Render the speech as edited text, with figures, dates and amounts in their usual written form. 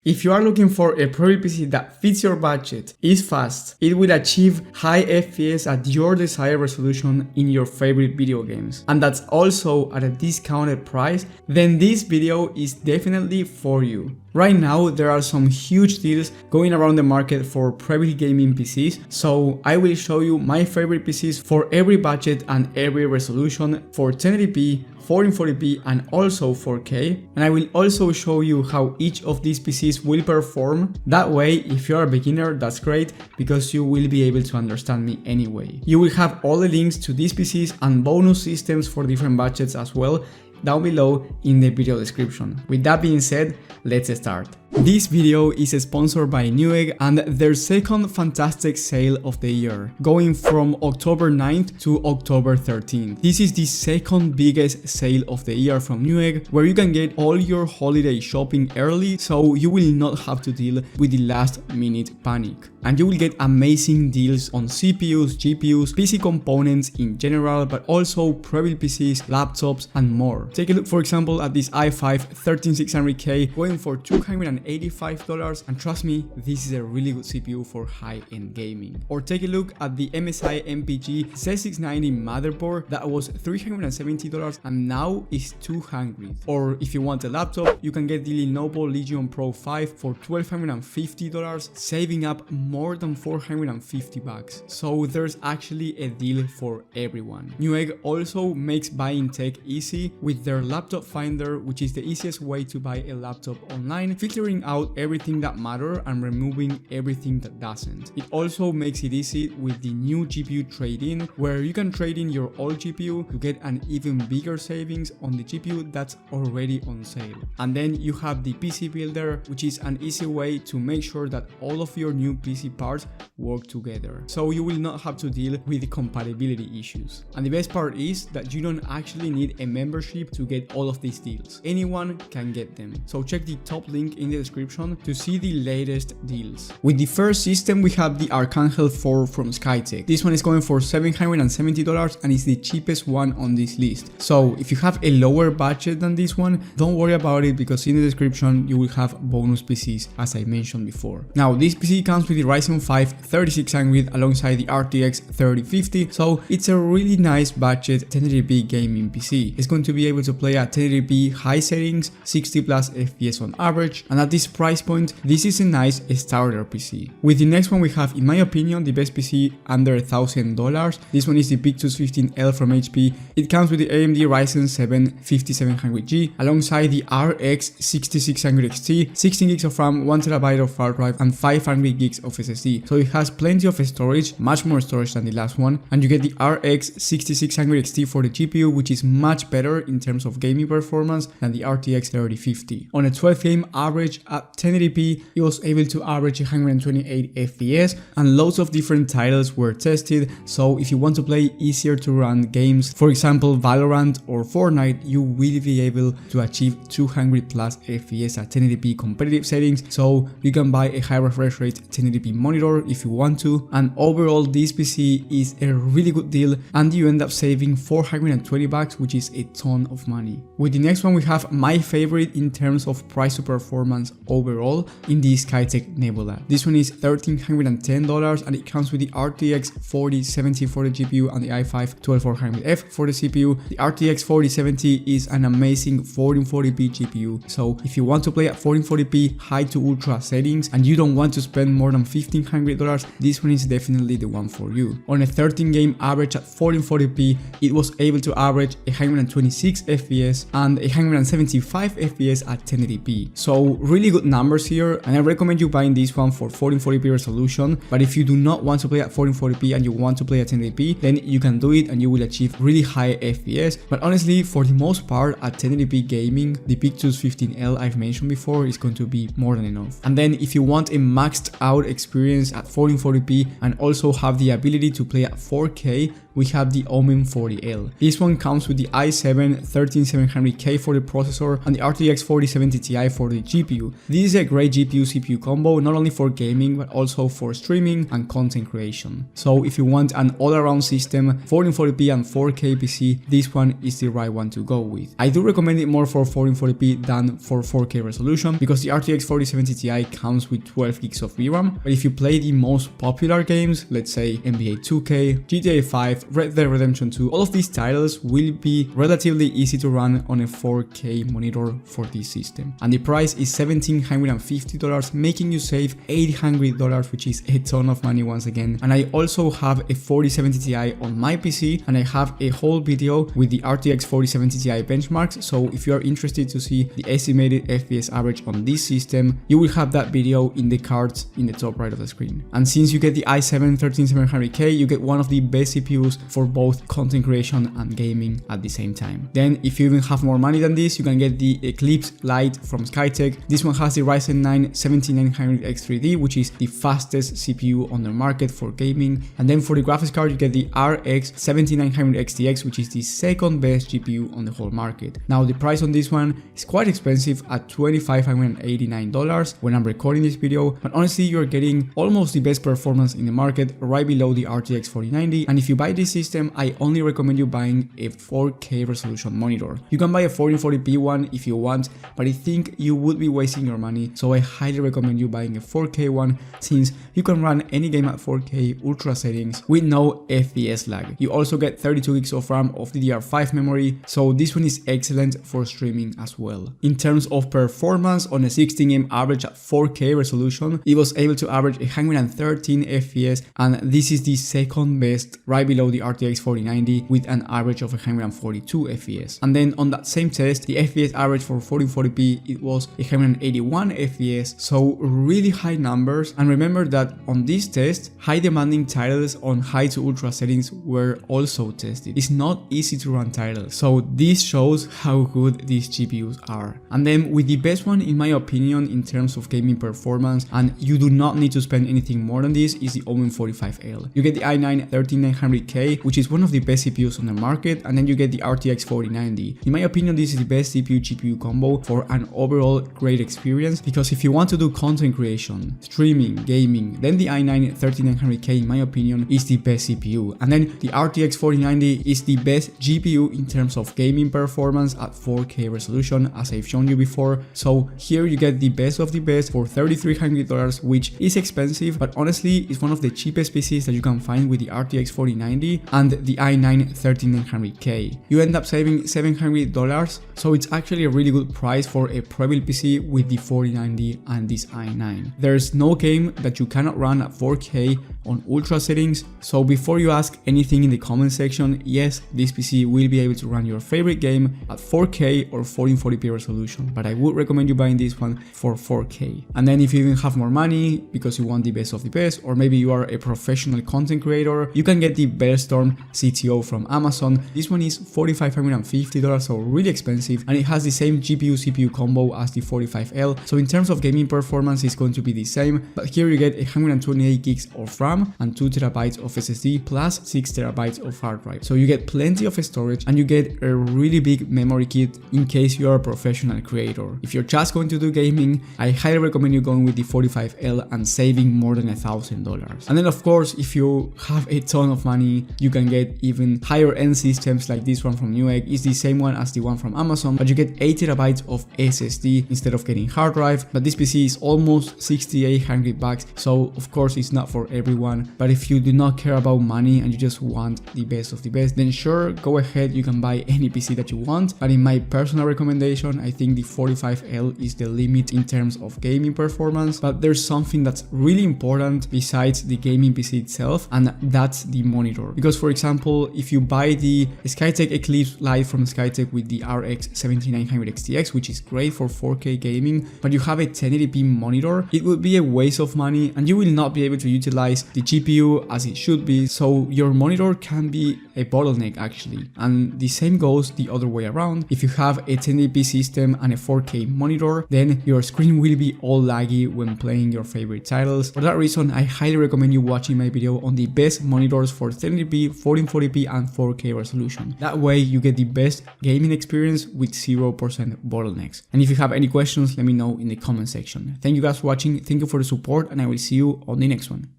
If you are looking for a Prebuilt PC that fits your budget, is fast, it will achieve high FPS at your desired resolution in your favorite video games, and that's also at a discounted price, then this video is definitely for you. Right now, there are some huge deals going around the market for Prebuilt gaming PCs, so I will show you my favorite PCs for every budget and every resolution for 1080p, 1440p and also 4K, and I will also show you how each of these PCs will perform. That way, if you are a beginner, that's great because you will be able to understand me anyway. You will have all the links to these PCs and bonus systems for different budgets as well down below in the video description. With that being said, let's start. This video is sponsored by Newegg and their second Fantastech sale of the year, going from October 9th to October 13th. This is the second biggest sale of the year from Newegg, where you can get all your holiday shopping early, so you will not have to deal with the last minute panic. And you will get amazing deals on CPUs, GPUs, PC components in general, but also Prebuilt PCs, laptops and more. Take a look, for example, at this i5 13600K going for $285, and trust me, this is a really good CPU for high-end gaming. Or take a look at the MSI MPG Z690 motherboard that was $370 and now is $200. Or if you want a laptop, you can get the Lenovo Legion Pro 5 for $1,250, saving up more than $450. So there's actually a deal for everyone. Newegg also makes buying tech easy with their laptop finder, which is the easiest way to buy a laptop online, filtering out everything that matters and removing everything that doesn't. It also makes it easy with the new GPU trade-in, where you can trade in your old GPU to get an even bigger savings on the GPU that's already on sale. And then you have the PC builder, which is an easy way to make sure that all of your new PC parts work together, so you will not have to deal with the compatibility issues. And the best part is that you don't actually need a membership to get all of these deals. Anyone can get them. So check the top link in the description to see the latest deals. With the first system, we have the Archangel 4 from Skytech. This one is going for $770 and is the cheapest one on this list. So if you have a lower budget than this one, don't worry about it because in the description you will have bonus PCs as I mentioned before. Now this PC comes with the Ryzen 5 3600 alongside the RTX 3050, so it's a really nice budget 1080p gaming PC. It's going to be able to play at 1080p high settings, 60 plus FPS on average, and at this price point, this is a nice starter PC. With the next one we have, in my opinion, the best PC under $1,000. This one is the Pictus 15L from HP. It comes with the AMD Ryzen 7 5700G alongside the RX 6600 XT, 16 gigs of RAM, 1TB of hard drive, and 500 gigs of SSD. So it has plenty of storage, much more storage than the last one, and you get the RX 6600 XT for the GPU, which is much better in terms of gaming performance than the RTX 3050. On a 12 game average at 1080p, it was able to average 128 FPS, and loads of different titles were tested, so if you want to play easier to run games, for example Valorant or Fortnite, you will be able to achieve 200 plus FPS at 1080p competitive settings, so you can buy a high refresh rate 1080p monitor if you want to, and overall this PC is a really good deal and you end up saving $420, which is a ton of money. With the next one we have my favorite in terms of price to performance overall in the Skytech Nebula. This one is $1,310 and it comes with the RTX 4070 for the GPU and the i5 12400F for the CPU. The RTX 4070 is an amazing 1440p GPU, so if you want to play at 1440p high to ultra settings and you don't want to spend more than $1,500, this one is definitely the one for you. On a 13 game average at 1440p, it was able to average 126 FPS and 175 FPS at 1080p. So really good numbers here, and I recommend you buying this one for 1440p resolution. But if you do not want to play at 1440p and you want to play at 1080p, then you can do it and you will achieve really high FPS. But honestly, for the most part at 1080p gaming, the Pictus 15L I've mentioned before is going to be more than enough. And then if you want a maxed out experience at 1440p and also have the ability to play at 4K, we have the Omen 40L. This one comes with the i7 13700K for the processor and the RTX 4070 Ti for the GPU. This is a great GPU-CPU combo, not only for gaming but also for streaming and content creation. So if you want an all-around system, 1440p and 4K PC, this one is the right one to go with. I do recommend it more for 1440p than for 4K resolution because the RTX 4070 Ti comes with 12 gigs of VRAM, but if you play the most popular games, let's say NBA 2K, GTA 5, Red Dead Redemption 2, all of these titles will be relatively easy to run on a 4K monitor for this system. And the price is $1,750, making you save $800, which is a ton of money once again. And I also have a 4070 Ti on my PC, and I have a whole video with the RTX 4070 Ti benchmarks, so if you are interested to see the estimated FPS average on this system, you will have that video in the cards in the top right of the screen. And since you get the i7 13700K, you get one of the best CPUs for both content creation and gaming at the same time. Then if you even have more money than this, you can get the Eclipse Lite from Skytech. This one has the Ryzen 9 7900X3D, which is the fastest CPU on the market for gaming. And then for the graphics card, you get the RX 7900XTX, which is the second best GPU on the whole market. Now the price on this one is quite expensive at $2,589 when I'm recording this video, but honestly you're getting almost the best performance in the market right below the RTX 4090. And if you buy this system, I only recommend you buying a 4K resolution monitor. You can buy a 1440p one if you want, but I think you would be wasting your money, so I highly recommend you buying a 4K one since you can run any game at 4K ultra settings with no FPS lag. You also get 32 gigs of RAM of DDR5 memory, so this one is excellent for streaming as well. In terms of performance, on a 16 average at 4K resolution, it was able to average 113 FPS, and this is the second best right below the RTX 4090 with an average of 142 FPS. And then on that same test, the FPS average for 1440p, it was 181 FPS, so really high numbers. And remember that on this test, high demanding titles on high to ultra settings were also tested. It's not easy to run titles, so this shows how good these GPUs are. And then with the best one in my opinion in terms of gaming performance, and you do not need to spend anything more than this, is the Omen 45L. You get the i9 13900K, which is one of the best CPUs on the market, and then you get the RTX 4090. In my opinion, this is the best CPU GPU combo for an overall great experience, because if you want to do content creation, streaming, gaming, then the i9 13900K in my opinion is the best CPU. And then the RTX 4090 is the best GPU in terms of gaming performance at 4K resolution, as I've shown you before. So here you get the best of the best for $3,300, which is expensive, but honestly it's one of the cheapest PCs that you can find with the RTX 4090 and the i9 13900K. You end up saving $700, so it's actually a really good price for a Prebuilt PC with the 4090 and this i9. There's no game that you cannot run at 4K on ultra settings, so before you ask anything in the comment section, yes, this PC will be able to run your favorite game at 4K or 1440p resolution, but I would recommend you buying this one for 4K. And then if you even have more money because you want the best of the best, or maybe you are a professional content creator, you can get the Bellstorm CTO from Amazon. This one is $4,550, so really expensive, and it has the same GPU-CPU combo as the 45L, so in terms of gaming performance it's going to be the same, but here you get 128 gigs of RAM and 2 TB of SSD plus 6 TB of hard drive. So you get plenty of storage and you get a really big memory kit in case you are a professional creator. If you're just going to do gaming, I highly recommend you going with the 45L and saving more than $1,000. And then of course, if you have a ton of money, you can get even higher end systems like this one from Newegg. It's the same one as the one from Amazon, but you get 8 TB of SSD instead of getting hard drive. But this PC is almost $6,800, so of course it's not for everyone. But if you do not care about money and you just want the best of the best, then sure, go ahead, you can buy any PC that you want. But in my personal recommendation, I think the 45L is the limit in terms of gaming performance. But there's something that's really important besides the gaming PC itself, and that's the monitor. Because for example, if you buy the Skytech Eclipse Lite from Skytech with the RX 7900XTX, which is great for 4K gaming, but you have a 1080p monitor, it would be a waste of money and you will not be able to utilize the GPU as it should be, so your monitor can be a bottleneck actually. And the same goes the other way around. If you have a 1080p system and a 4K monitor, then your screen will be all laggy when playing your favorite titles. For that reason, I highly recommend you watching my video on the best monitors for 1080p, 1440p and 4K resolution. That way you get the best gaming experience with 0% bottlenecks. And if you have any questions, let me know in the comment section. Thank you guys for watching, thank you for the support, and I will see you on the next one.